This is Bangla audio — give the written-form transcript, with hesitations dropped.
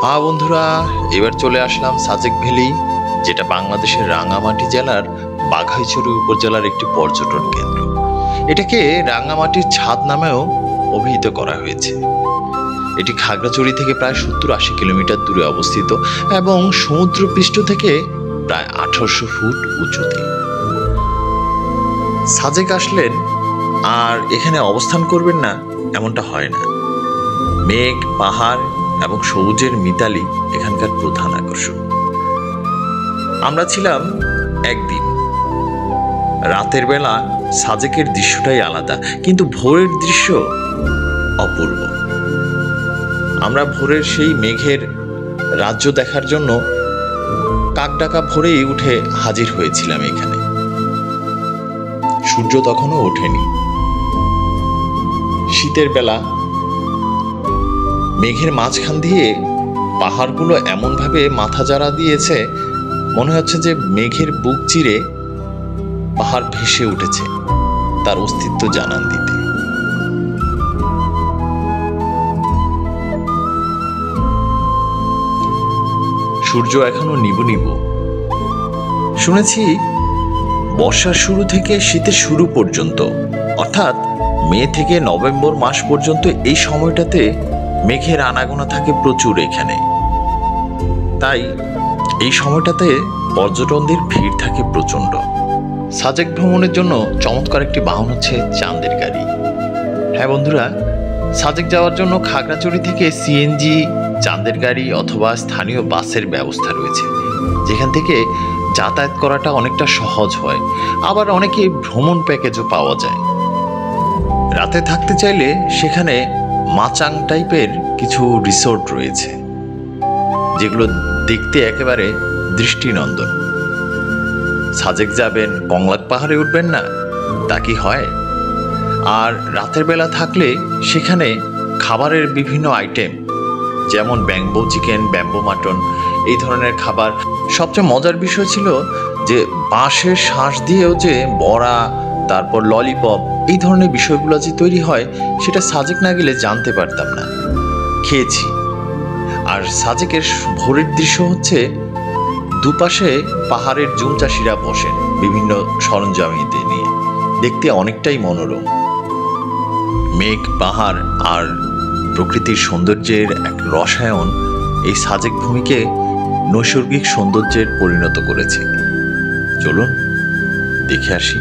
হ্যাঁ বন্ধুরা, এবার চলে আসলাম সাজেক ভ্যালি, যেটা বাংলাদেশের রাঙ্গামাটি জেলার বাঘাইছড়ি উপজেলার একটি পর্যটন কেন্দ্র। এটাকে রাঙ্গামাটির ছাদ নামেও অভিহিত করা হয়েছে। এটি খাগড়াছড়ি থেকে প্রায় 70-80 কিলোমিটার দূরে অবস্থিত এবং সমুদ্রপৃষ্ঠ থেকে প্রায় 1800 ফুট উঁচুতে। সাজেক আসলেন আর এখানে অবস্থান করবেন না এমনটা হয় না। মেঘ, পাহাড় এবং সবুজের মিতালি এখানকার প্রধান আকর্ষণ। আমরা ছিলাম একদিন। রাতের বেলা সাজেকের দৃশ্যটাই আলাদা, কিন্তু ভোরের দৃশ্য অপূর্ব। আমরা ভোরের সেই মেঘের রাজ্য দেখার জন্য কাকডাকা ভোরেই উঠে হাজির হয়েছিলাম এখানে। সূর্য তখনও ওঠেনি। শীতের বেলা মেঘের মাঝখান দিয়ে পাহাড়গুলো এমনভাবে মাথা জারা দিয়েছে, মনে হচ্ছে যে মেঘের বুক চিরে পাহাড় ভেসে উঠেছে তার অস্তিত্ব জানান দিতে। সূর্য এখনো নিবু নিবু। শুনেছি বর্ষার শুরু থেকে শীতের শুরু পর্যন্ত, অর্থাৎ মে থেকে নভেম্বর মাস পর্যন্ত এই সময়টাতে মেঘের আনাগোনা থাকে প্রচুর এখানে। তাই এই সময়টাতে পর্যটকদের ভিড় থাকে প্রচণ্ড। সাজেক ভ্রমণের জন্য চমৎকার একটি বাহন হচ্ছে চাঁদের গাড়ি। হ্যাঁ বন্ধুরা, সাজেক যাওয়ার জন্য খাগড়াছড়ি থেকে সিএনজি, চাঁদের গাড়ি অথবা স্থানীয় বাসের ব্যবস্থা রয়েছে, যেখান থেকে যাতায়াত করাটা অনেকটা সহজ হয়। আবার অনেকে ভ্রমণ প্যাকেজও পাওয়া যায়। রাতে থাকতে চাইলে সেখানে মাচাং টাইপের কিছু রিসোর্ট রয়েছে, যেগুলো দেখতে একেবারে দৃষ্টিনন্দন। সাজেক যাবেন, কংলাক পাহাড়ে উঠবেন না, তা কি হয়? আর রাতের বেলা থাকলে সেখানে খাবারের বিভিন্ন আইটেম, যেমন ব্যাম্বো চিকেন, ব্যাম্বো মাটন, এই ধরনের খাবার। সবচেয়ে মজার বিষয় ছিল যে বাঁশের শাঁস দিয়েও যে বড়া, তারপর ললিপপ, এই ধরনের বিষয়গুলো যে তৈরি হয়, সেটা সাজেক না গেলে জানতে পারতাম না। খেয়েছি। আর সাজেকের ভোরের দৃশ্য হচ্ছে দুপাশে পাহাড়ের জুম চাষিরা বসেন বিভিন্ন সরঞ্জামিতে নিয়ে, দেখতে অনেকটাই মনোরম। মেঘ, পাহাড় আর প্রকৃতির সৌন্দর্যের এক রসায়ন এই সাজেক ভূমিকে নৈসর্গিক সৌন্দর্যের পরিণত করেছে। চলুন দেখে আসি।